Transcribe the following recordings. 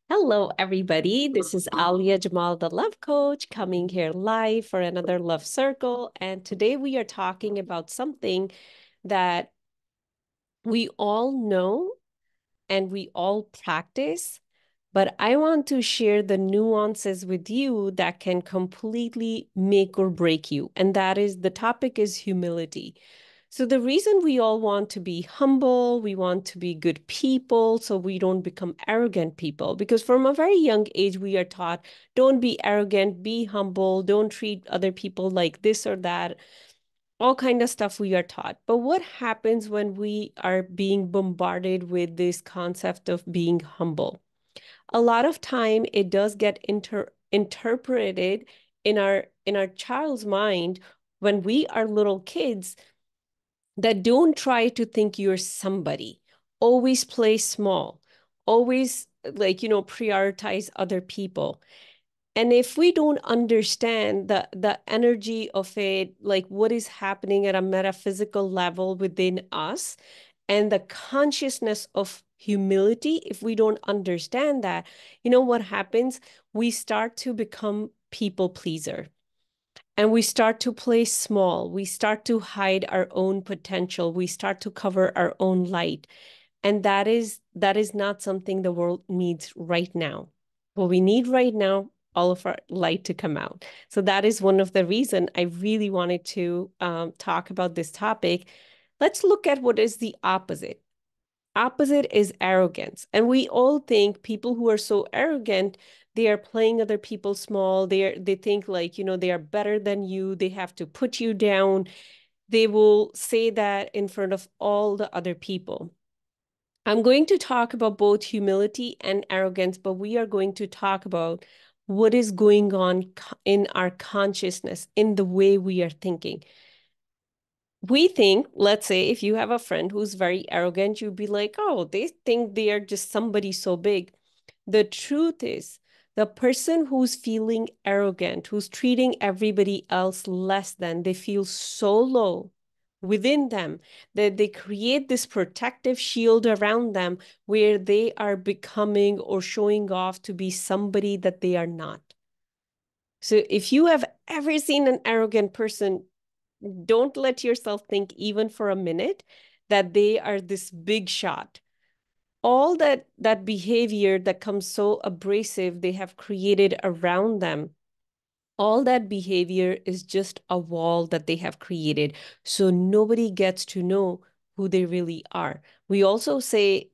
Hello, everybody. This is Alia Jamal, the love coach, coming here live for another love circle. And today we are talking about something that we all know and we all practice, but I want to share the nuances with you that can completely make or break you. And that is the topic is humility. So the reason we all want to be humble, we want to be good people, so we don't become arrogant people. Because from a very young age, we are taught, don't be arrogant, be humble, don't treat other people like this or that, all kind of stuff we are taught. But what happens when we are being bombarded with this concept of being humble? A lot of time it does get interpreted in our child's mind when we are little kids that don't try to think you're somebody. Always play small. Always prioritize other people. And if we don't understand the energy of it, like what is happening at a metaphysical level within us and the consciousness of humility, if we don't understand that, you know what happens? We start to become people pleaser. And we start to play small. We start to hide our own potential. We start to cover our own light. And that is not something the world needs right now. What we need right now, all of our light to come out. So that is one of the reason I really wanted to talk about this topic. Let's look at what is the opposite. Opposite is arrogance. And we all think people who are so arrogant, they are playing other people small. They think like, they are better than you. They have to put you down. They will say that in front of all the other people. I'm going to talk about both humility and arrogance, but we are going to talk about what is going on in our consciousness, in the way we are thinking. We think, let's say, if you have a friend who's very arrogant, you'd be like, oh, they think they are just somebody so big. The truth is, the person who's feeling arrogant, who's treating everybody else less than, they feel so low within them that they create this protective shield around them where they are becoming or showing off to be somebody that they are not. So if you have ever seen an arrogant person, don't let yourself think even for a minute that they are this big shot. All that behavior that comes so abrasive they have created around them, all that behavior is just a wall that they have created so nobody gets to know who they really are. We also say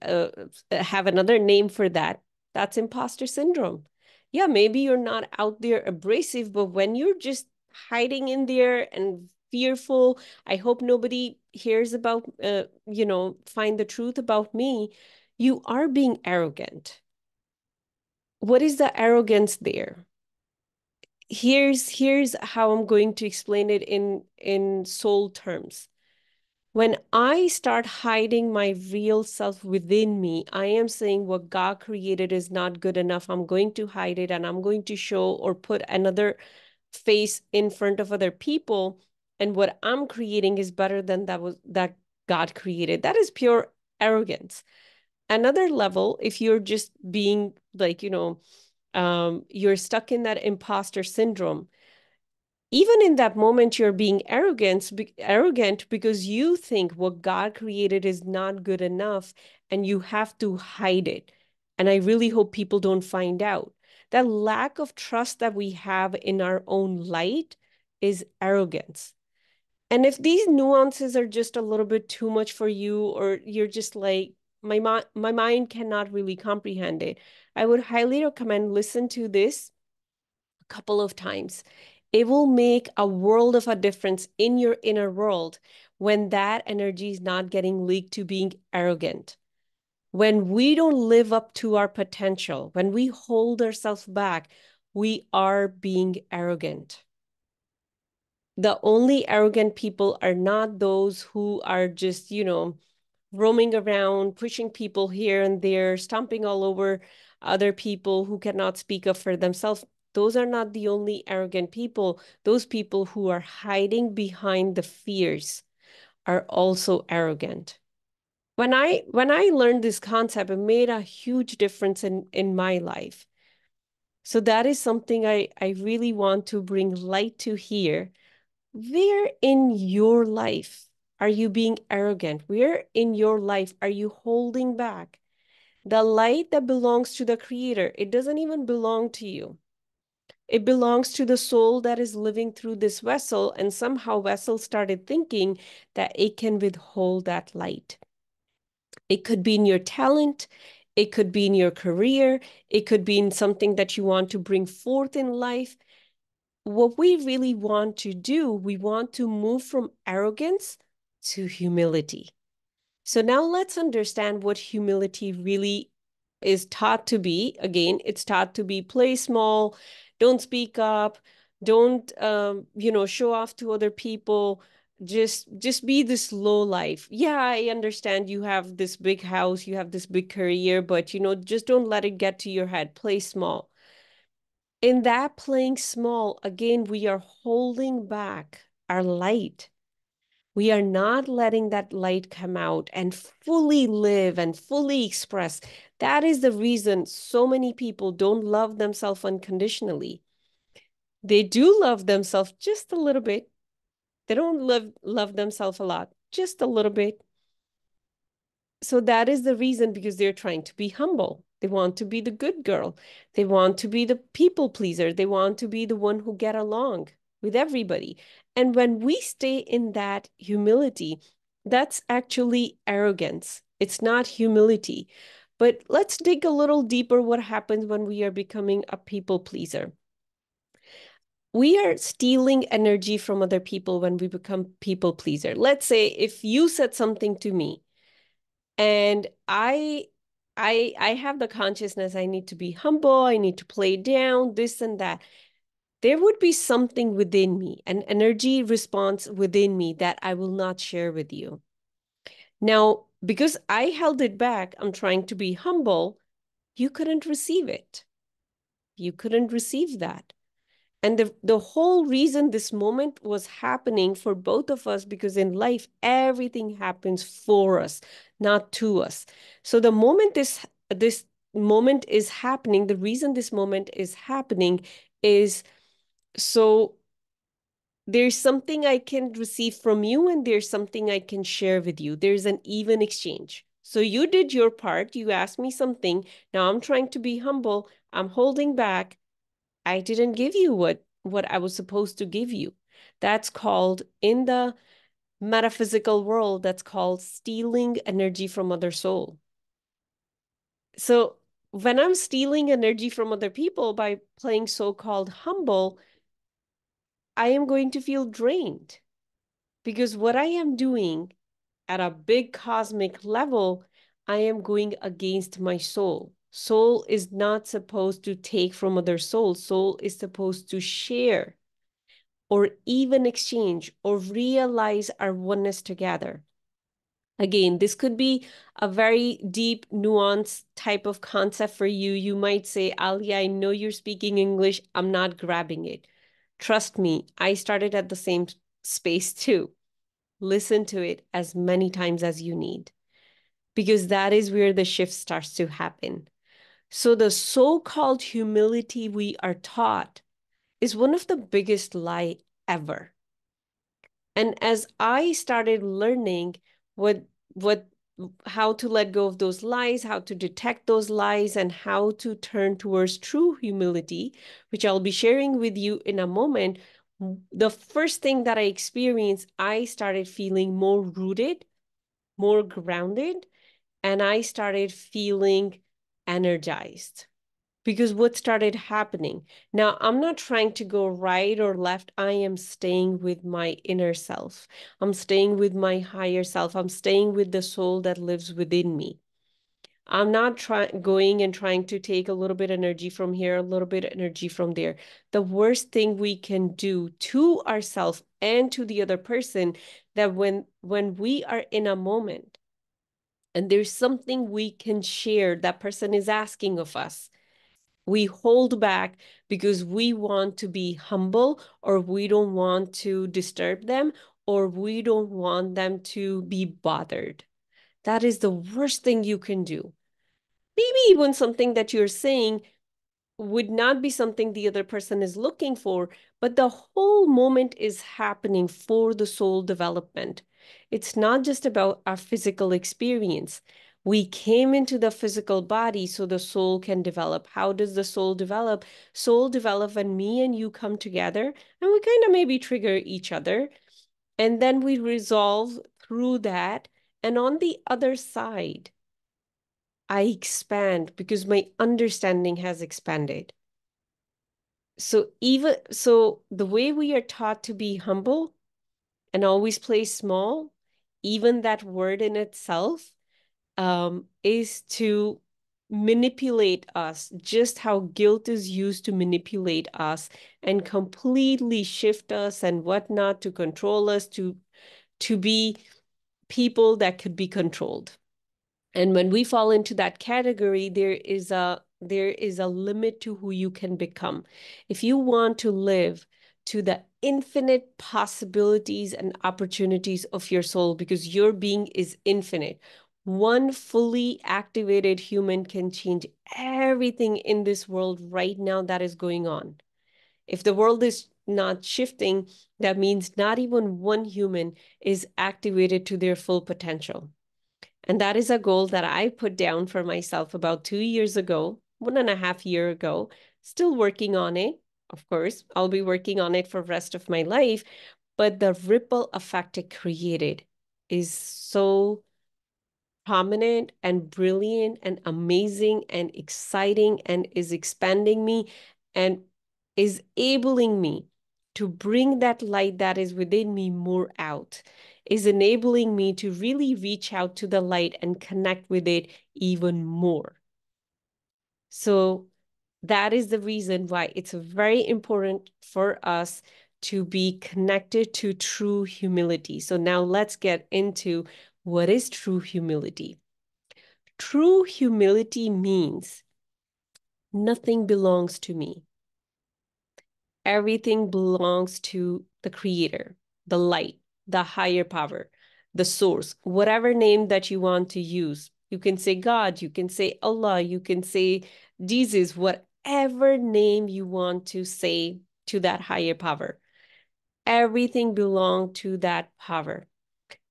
have another name for that. That's imposter syndrome. Yeah, maybe you're not out there abrasive, but when you're just hiding in there and fearful, I hope nobody hears about find the truth about me, you are being arrogant. What is the arrogance there? Here's how I'm going to explain it in soul terms. When I start hiding my real self within me, I am saying what God created is not good enough. I'm going to hide it and I'm going to show or put another face in front of other people. And what I'm creating is better than that God created. That is pure arrogance. Another level, if you're just being like, you're stuck in that imposter syndrome. Even in that moment, you're being arrogant because you think what God created is not good enough and you have to hide it. And I really hope people don't find out. That lack of trust that we have in our own light is arrogance. And if these nuances are just a little bit too much for you, or you're just like, my mind cannot really comprehend it, I would highly recommend listen to this a couple of times. It will make a world of a difference in your inner world when that energy is not getting leaked to being arrogant. When we don't live up to our potential, when we hold ourselves back, we are being arrogant. The only arrogant people are not those who are just, roaming around, pushing people here and there, stomping all over other people who cannot speak up for themselves. Those are not the only arrogant people. Those people who are hiding behind the fears are also arrogant. When I learned this concept, it made a huge difference in my life. So that is something I really want to bring light to here. Where in your life are you being arrogant? Where in your life are you holding back? The light that belongs to the Creator, it doesn't even belong to you. It belongs to the soul that is living through this vessel, and somehow vessel started thinking that it can withhold that light. It could be in your talent, it could be in your career, it could be in something that you want to bring forth in life. What we really want to do, we want to move from arrogance to humility. So now let's understand what humility really is taught to be. Again, it's taught to be play small, don't speak up, don't show off to other people. Just be this low life. Yeah, I understand you have this big house, you have this big career, but just don't let it get to your head. Play small. In that playing small, again, we are holding back our light. We are not letting that light come out and fully live and fully express. That is the reason so many people don't love themselves unconditionally. They do love themselves just a little bit. They don't love themselves a lot, just a little bit. So that is the reason, because they're trying to be humble. They want to be the good girl. They want to be the people pleaser. They want to be the one who get along with everybody. And when we stay in that humility, that's actually arrogance. It's not humility. But let's dig a little deeper what happens when we are becoming a people pleaser. We are stealing energy from other people when we become people pleaser. Let's say if you said something to me, and I have the consciousness I need to be humble, I need to play down, this and that. There would be something within me, an energy response within me that I will not share with you. Now, because I held it back, I'm trying to be humble, you couldn't receive it. You couldn't receive that. And the whole reason this moment was happening for both of us, because in life, everything happens for us, not to us. So the moment this moment is happening, the reason this moment is happening is so there's something I can receive from you, and there's something I can share with you. There's an even exchange. So you did your part. You asked me something. Now I'm trying to be humble. I'm holding back. I didn't give you what I was supposed to give you. That's called, in the metaphysical world, that's called stealing energy from other soul. So when I'm stealing energy from other people by playing so-called humble, I am going to feel drained, because what I am doing at a big cosmic level, I am going against my soul. Soul is not supposed to take from other souls. Soul is supposed to share, or even exchange, or realize our oneness together. Again, this could be a very deep, nuanced type of concept for you. You might say, Ali, I know you're speaking English. I'm not grabbing it. Trust me, I started at the same space too. Listen to it as many times as you need, because that is where the shift starts to happen. So the so-called humility we are taught is one of the biggest lie ever. And as I started learning what how to let go of those lies, how to detect those lies, and how to turn towards true humility, which I'll be sharing with you in a moment, the first thing that I experienced, I started feeling more rooted, more grounded, and I started feeling energized. Because what started happening? Now, I'm not trying to go right or left. I am staying with my inner self. I'm staying with my higher self. I'm staying with the soul that lives within me. I'm not going and trying to take a little bit energy from here, a little bit energy from there. The worst thing we can do to ourselves and to the other person, that when we are in a moment and there's something we can share, that person is asking of us, we hold back because we want to be humble, or we don't want to disturb them, or we don't want them to be bothered. That is the worst thing you can do. Maybe even something that you're saying would not be something the other person is looking for, but the whole moment is happening for the soul development. It's not just about our physical experience. We came into the physical body so the soul can develop. How does the soul develop? Soul develop when me and you come together and we kind of maybe trigger each other. And then we resolve through that. And on the other side, I expand because my understanding has expanded. So the way we are taught to be humble and always play small, even that word in itself, is to manipulate us, just how guilt is used to manipulate us and completely shift us and whatnot to control us to be people that could be controlled. And when we fall into that category, there is a limit to who you can become. If you want to live to the infinite possibilities and opportunities of your soul, because your being is infinite, one fully activated human can change everything in this world right now that is going on. If the world is not shifting, that means not even one human is activated to their full potential. And that is a goal that I put down for myself about 2 years ago, 1.5 years ago, still working on it. Of course, I'll be working on it for the rest of my life, but the ripple effect it created is so prominent and brilliant and amazing and exciting and is expanding me and is enabling me to bring that light that is within me more out, is enabling me to really reach out to the light and connect with it even more. So that is the reason why it's very important for us to be connected to true humility. So now let's get into what is true humility. True humility means nothing belongs to me. Everything belongs to the creator, the light, the higher power, the source, whatever name that you want to use. You can say God, you can say Allah, you can say Jesus, whatever name you want to say to that higher power. Everything belongs to that power.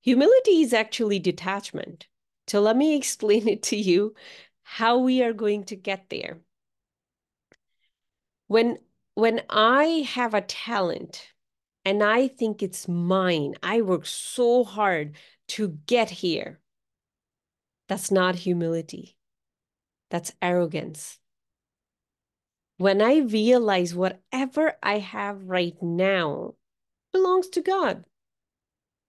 Humility is actually detachment. So let me explain it to you how we are going to get there. When when I have a talent and I think it's mine, I work so hard to get here. That's not humility. That's arrogance. When I realize whatever I have right now belongs to God,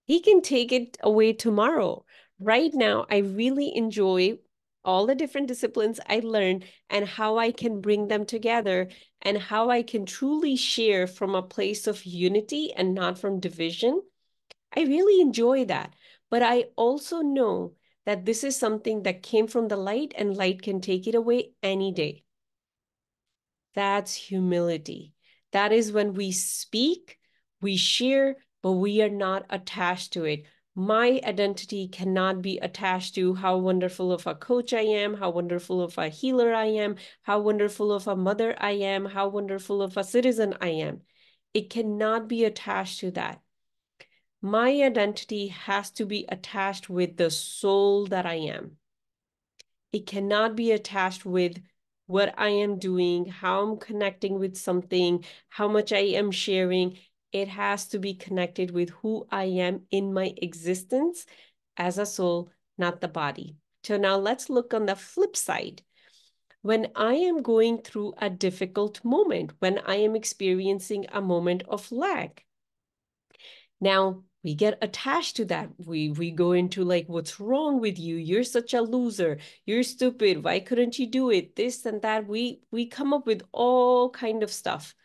He can take it away tomorrow. Right now, I really enjoy all the different disciplines I learned and how I can bring them together and how I can truly share from a place of unity and not from division. I really enjoy that. But I also know that this is something that came from the light and light can take it away any day. That's humility. That is when we speak, we share, but we are not attached to it. My identity cannot be attached to how wonderful of a coach I am, how wonderful of a healer I am, how wonderful of a mother I am, how wonderful of a citizen I am. It cannot be attached to that. My identity has to be attached with the soul that I am. It cannot be attached with what I am doing, how I'm connecting with something, how much I am sharing. It has to be connected with who I am in my existence as a soul, not the body. So now let's look on the flip side. When I am going through a difficult moment, when I am experiencing a moment of lack, now we get attached to that. We go into like, what's wrong with you? You're such a loser. You're stupid. Why couldn't you do it? This and that. We come up with all kind of stuff.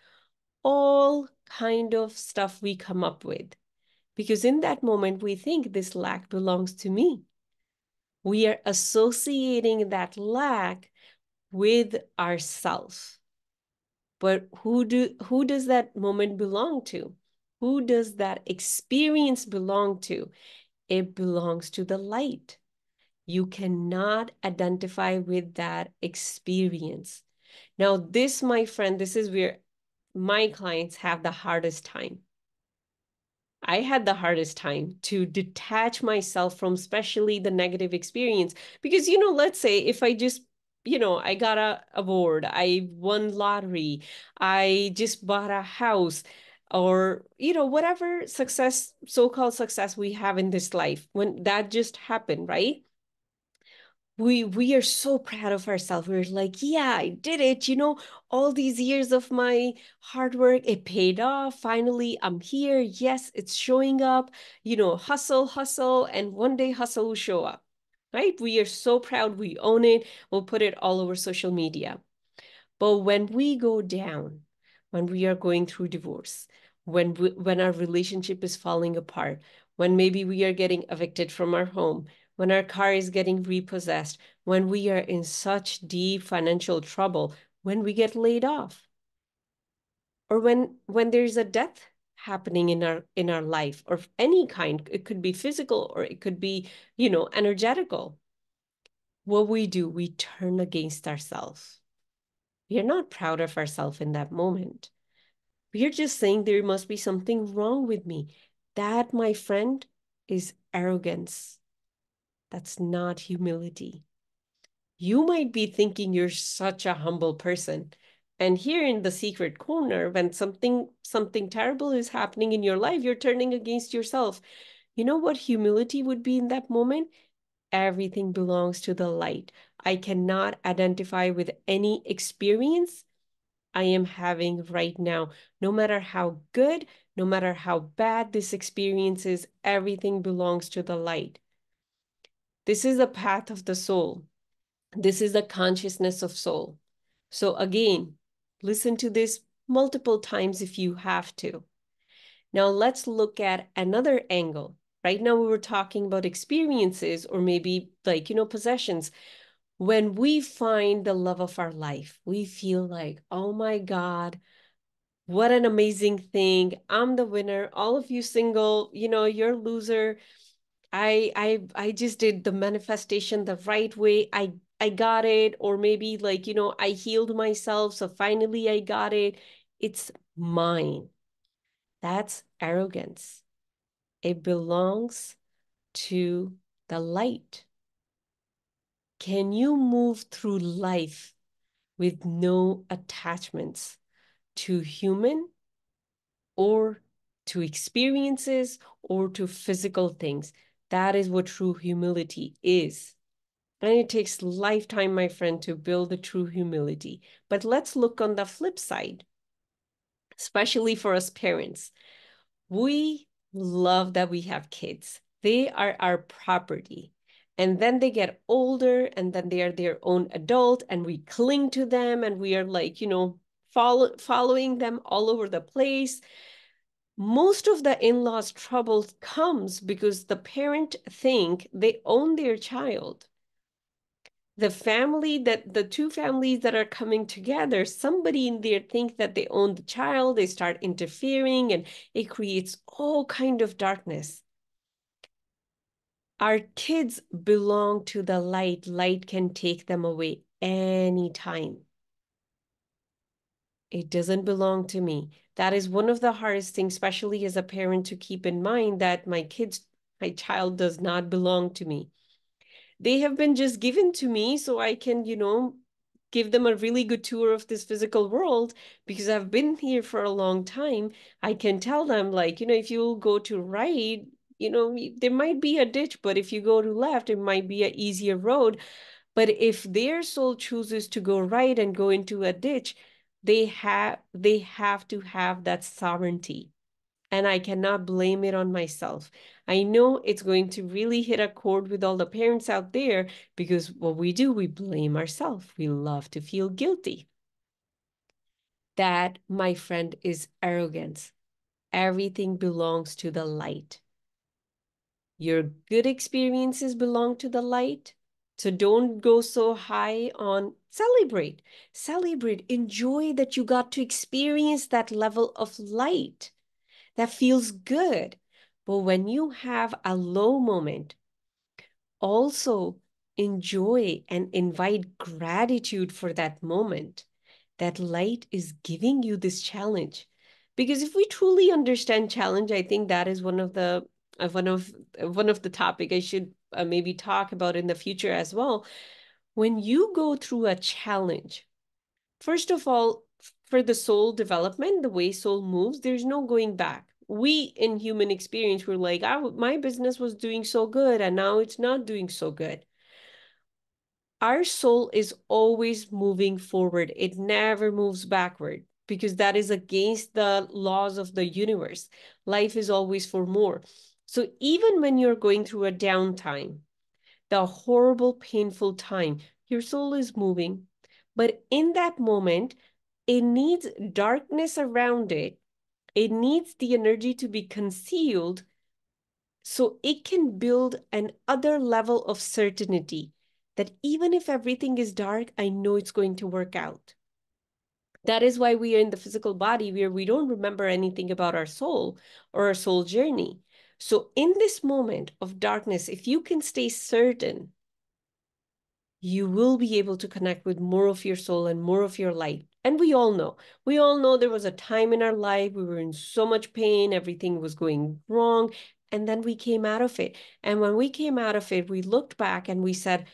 All kind of stuff we come up with. Because in that moment, we think this lack belongs to me. We are associating that lack with ourself. But who does that moment belong to? Who does that experience belong to? It belongs to the light. You cannot identify with that experience. Now, this, my friend, this is where my clients have the hardest time. I had the hardest time to detach myself from especially the negative experience because, let's say if I just, I got a award, I won lottery, I just bought a house, or, whatever success, so-called success we have in this life, when that just happened, right? We are so proud of ourselves. We're like, yeah, I did it. All these years of my hard work, it paid off. Finally, I'm here. Yes, it's showing up. Hustle, hustle, and one day hustle will show up. Right? We are so proud. We own it. We'll put it all over social media. But when we go down, when we are going through divorce, when our relationship is falling apart, when maybe we are getting evicted from our home, when our car is getting repossessed, when we are in such deep financial trouble, when we get laid off, or when there's a death happening in our life of any kind, it could be physical or it could be, energetical. What we do, we turn against ourselves. We are not proud of ourselves in that moment. We are just saying there must be something wrong with me. That, my friend, is arrogance. That's not humility. You might be thinking you're such a humble person. And here in the secret corner, when something terrible is happening in your life, you're turning against yourself. You know what humility would be in that moment? Everything belongs to the light. I cannot identify with any experience I am having right now. No matter how good, no matter how bad this experience is, everything belongs to the light. This is the path of the soul. This is the consciousness of soul. So again, listen to this multiple times if you have to. Now let's look at another angle. Right now we were talking about experiences or maybe possessions. When we find the love of our life, we feel like, oh my God, what an amazing thing. I'm the winner. All of you single, you're a loser. I just did the manifestation the right way. I got it. Or maybe I healed myself. So finally I got it. It's mine. That's arrogance. It belongs to the light. Can you move through life with no attachments to human or to experiences or to physical things? That is what true humility is. And it takes lifetime, my friend, to build the true humility. But let's look on the flip side, especially for us parents. We love that we have kids. They are our property. And then they get older and then they are their own adult and we cling to them and we are following them all over the place. Most of the in-laws trouble comes because the parent think they own their child. The two families that are coming together, somebody in there think that they own the child, they start interfering and it creates all kind of darkness. Our kids belong to the light. Light can take them away anytime. It doesn't belong to me. That is one of the hardest things, especially as a parent, to keep in mind that my child does not belong to me. They have been just given to me so I can, give them a really good tour of this physical world because I've been here for a long time. I can tell them if you go to right, there might be a ditch, but if you go to left, it might be an easier road. But if their soul chooses to go right and go into a ditch, they have to have that sovereignty. And I cannot blame it on myself. I know it's going to really hit a chord with all the parents out there because what we do, we blame ourselves. We love to feel guilty. That, my friend, is arrogance. Everything belongs to the light. Your good experiences belong to the light. So don't go so high on celebrate. Celebrate. Enjoy that you got to experience that level of light. That feels good. But when you have a low moment, also enjoy and invite gratitude for that moment, that light is giving you this challenge. Because if we truly understand challenge, I think that is one of the topic I should maybe talk about in the future as well. When you go through a challenge, first of all, for the soul development, the way soul moves, there's no going back. We in human experience, we're like, my business was doing so good and now it's not doing so good. Our soul is always moving forward. It never moves backward because that is against the laws of the universe. Life is always for more. So even when you're going through a downtime, the horrible, painful time, your soul is moving. But in that moment, it needs darkness around it. It needs the energy to be concealed so it can build an other level of certainty that even if everything is dark, I know it's going to work out. That is why we are in the physical body where we don't remember anything about our soul or our soul journey. So in this moment of darkness, if you can stay certain, you will be able to connect with more of your soul and more of your light. And we all know there was a time in our life we were in so much pain, everything was going wrong, and then we came out of it. And when we came out of it, we looked back and we said,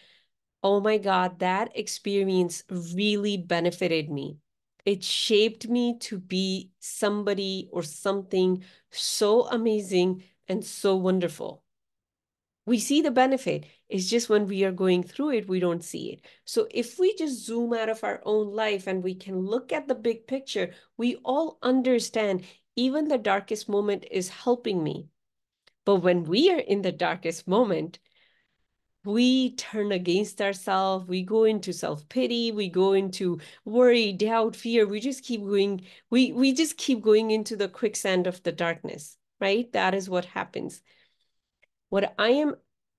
oh my God, that experience really benefited me. It shaped me to be somebody or something so amazing and so wonderful. We see the benefit. It's just when we are going through it, we don't see it. So if we just zoom out of our own life and we can look at the big picture, we all understand even the darkest moment is helping me. But when we are in the darkest moment, we turn against ourselves. We go into self-pity. We go into worry, doubt, fear. We just keep going. We just keep going into the quicksand of the darkness, right? That is what happens. What I am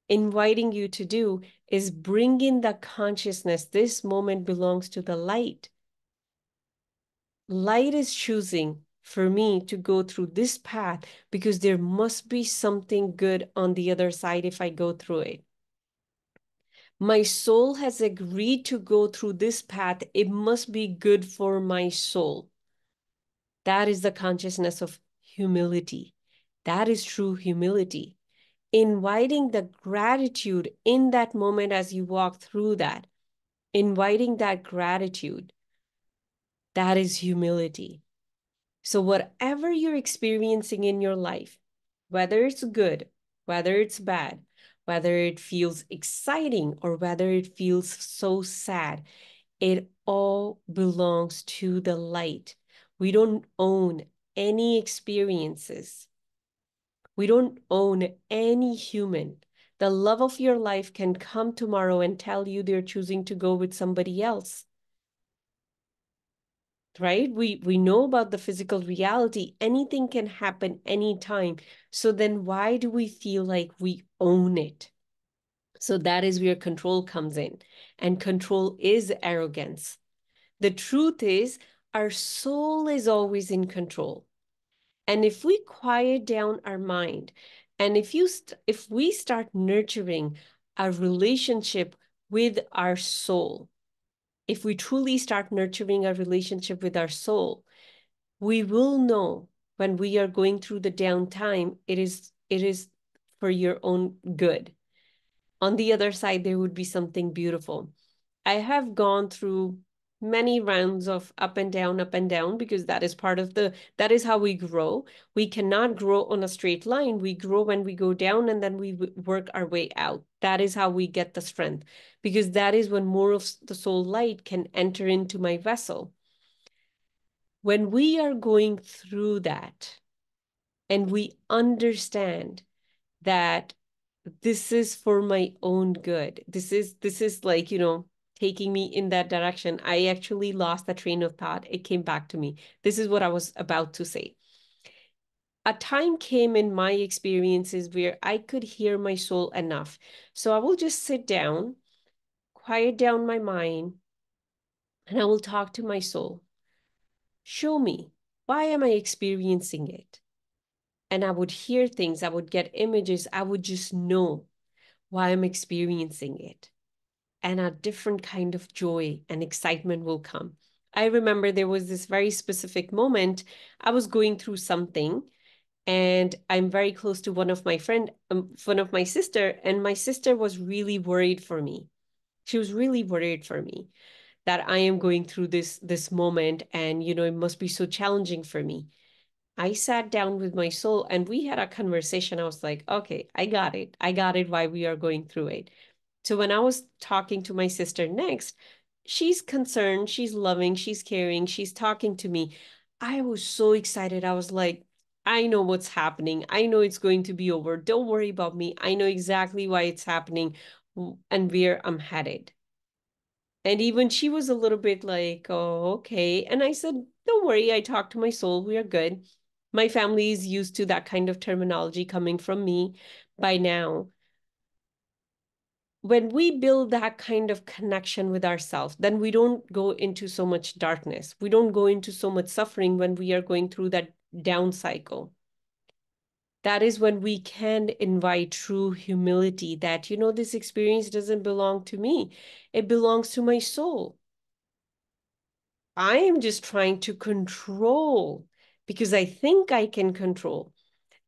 inviting you to do is bring in the consciousness. This moment belongs to the light. Light is choosing for me to go through this path because there must be something good on the other side if I go through it. My soul has agreed to go through this path. It must be good for my soul. That is the consciousness of humility. That is true humility. Inviting the gratitude in that moment as you walk through that, inviting that gratitude, that is humility. So whatever you're experiencing in your life, whether it's good, whether it's bad, whether it feels exciting or whether it feels so sad, it all belongs to the light. We don't own any experiences. We don't own any human. The love of your life can come tomorrow and tell you they're choosing to go with somebody else. Right? We know about the physical reality. Anything can happen anytime. So then why do we feel like we own it? So that is where control comes in. And control is arrogance. The truth is, our soul is always in control. And if we quiet down our mind, and if we start nurturing a relationship with our soul, if we truly start nurturing a relationship with our soul, we will know when we are going through the downtime, it is for your own good. On the other side, there would be something beautiful. I have gone through many rounds of up and down, because that is that is how we grow. We cannot grow on a straight line. We grow when we go down and then we work our way out. That is how we get the strength, because that is when more of the soul light can enter into my vessel. When we are going through that and we understand that this is for my own good. This is like, taking me in that direction. I actually lost the train of thought. It came back to me. This is what I was about to say. A time came in my experiences where I could hear my soul enough. So I will just sit down, quiet down my mind, and I will talk to my soul. Show me, why am I experiencing it? And I would hear things, I would get images, I would just know why I'm experiencing it. and a different kind of joy and excitement will come. I remember there was this very specific moment. I was going through something, and I'm very close to one of my sister, and my sister was really worried for me. She was really worried for me that I am going through this moment, and it must be so challenging for me. I sat down with my soul and we had a conversation. I was like, okay, I got it. I got it why we are going through it. So when I was talking to my sister next, she's concerned, she's loving, she's caring, she's talking to me. I was so excited. I was like, I know what's happening. I know it's going to be over. Don't worry about me. I know exactly why it's happening and where I'm headed. And even she was a little bit like, oh, okay. And I said, don't worry. I talked to my soul. We are good. My family is used to that kind of terminology coming from me by now. When we build that kind of connection with ourselves, then we don't go into so much darkness. We don't go into so much suffering when we are going through that down cycle. That is when we can invite true humility that, this experience doesn't belong to me. It belongs to my soul. I am just trying to control because I think I can control.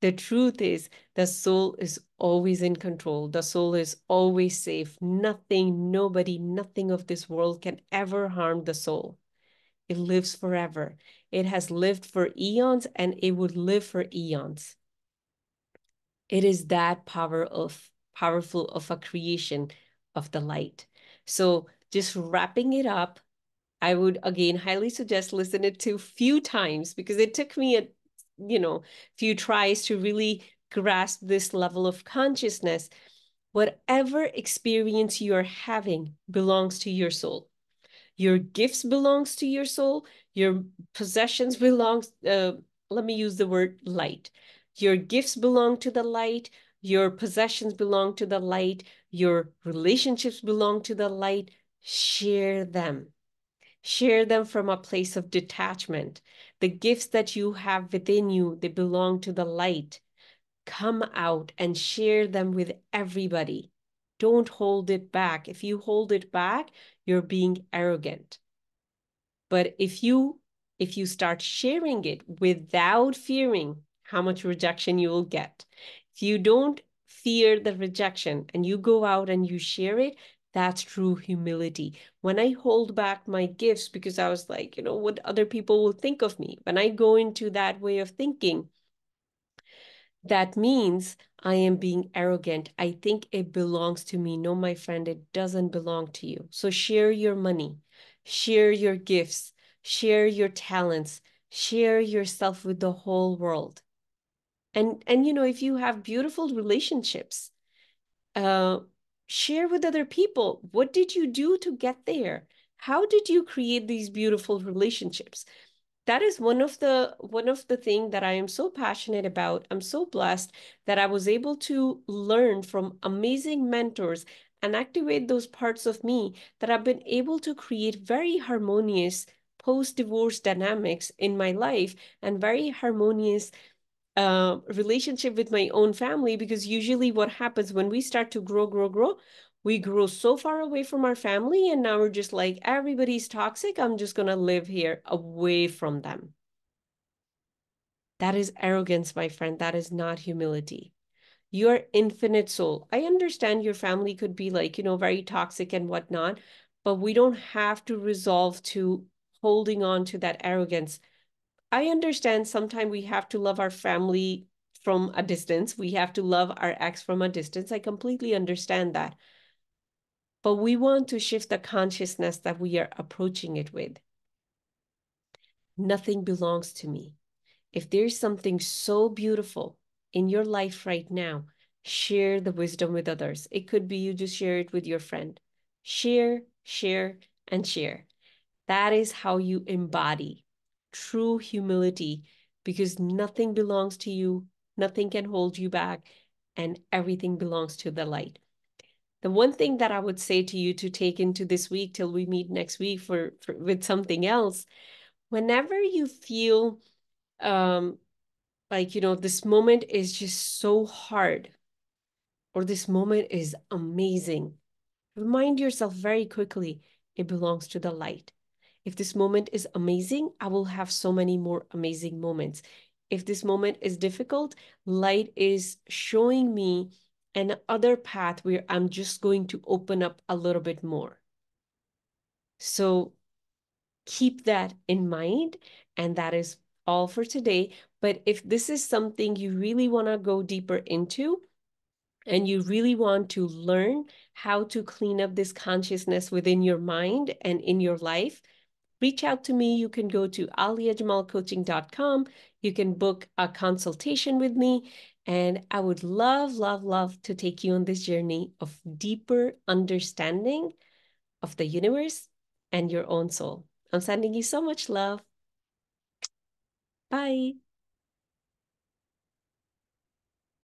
The truth is, the soul is always in control. The soul is always safe. Nothing, nobody, nothing of this world can ever harm the soul. It lives forever. It has lived for eons and it would live for eons. It is that powerful of a creation of the light. So just wrapping it up, I would again highly suggest listen it to few times because it took me few tries to really grasp this level of consciousness. Whatever experience you're having belongs to your soul. Your gifts belongs to your soul. Your possessions belongs, let me use the word light. Your gifts belong to the light. Your possessions belong to the light. Your relationships belong to the light. Share them. Share them from a place of detachment. The gifts that you have within you, they belong to the light. Come out and share them with everybody. Don't hold it back. If you hold it back, you're being arrogant. But if you start sharing it without fearing how much rejection you will get, if you don't fear the rejection and you go out and you share it, that's true humility. When I hold back my gifts because I was like, what other people will think of me, when I go into that way of thinking, that means I am being arrogant. I think it belongs to me. No, my friend, it doesn't belong to you. So share your money, share your gifts, share your talents, share yourself with the whole world. And if you have beautiful relationships, uh, share with other people. What did you do to get there? How did you create these beautiful relationships? That is one of the thing that I am so passionate about. I'm so blessed that I was able to learn from amazing mentors and activate those parts of me that I've been able to create very harmonious post-divorce dynamics in my life and very harmonious relationship with my own family, because usually what happens when we start to grow, we grow so far away from our family, and now we're just like, everybody's toxic. I'm just going to live here away from them. That is arrogance, my friend. That is not humility. You're infinite soul. I understand your family could be like, very toxic and whatnot, but we don't have to resolve to holding on to that arrogance. I understand sometimes we have to love our family from a distance. We have to love our ex from a distance. I completely understand that. But we want to shift the consciousness that we are approaching it with. Nothing belongs to me. If there's something so beautiful in your life right now, share the wisdom with others. It could be you just share it with your friend. Share, share, and share. That is how you embody true humility, because nothing belongs to you, nothing can hold you back, and everything belongs to the light. The one thing that I would say to you to take into this week till we meet next week for with something else, whenever you feel like, this moment is just so hard or this moment is amazing, remind yourself very quickly, it belongs to the light. If this moment is amazing, I will have so many more amazing moments. If this moment is difficult, light is showing me an other path where I'm just going to open up a little bit more. So keep that in mind. And that is all for today. But if this is something you really want to go deeper into, and you really want to learn how to clean up this consciousness within your mind and in your life, reach out to me. You can go to aliajamalcoaching.com. You can book a consultation with me. And I would love, love, love to take you on this journey of deeper understanding of the universe and your own soul. I'm sending you so much love. Bye.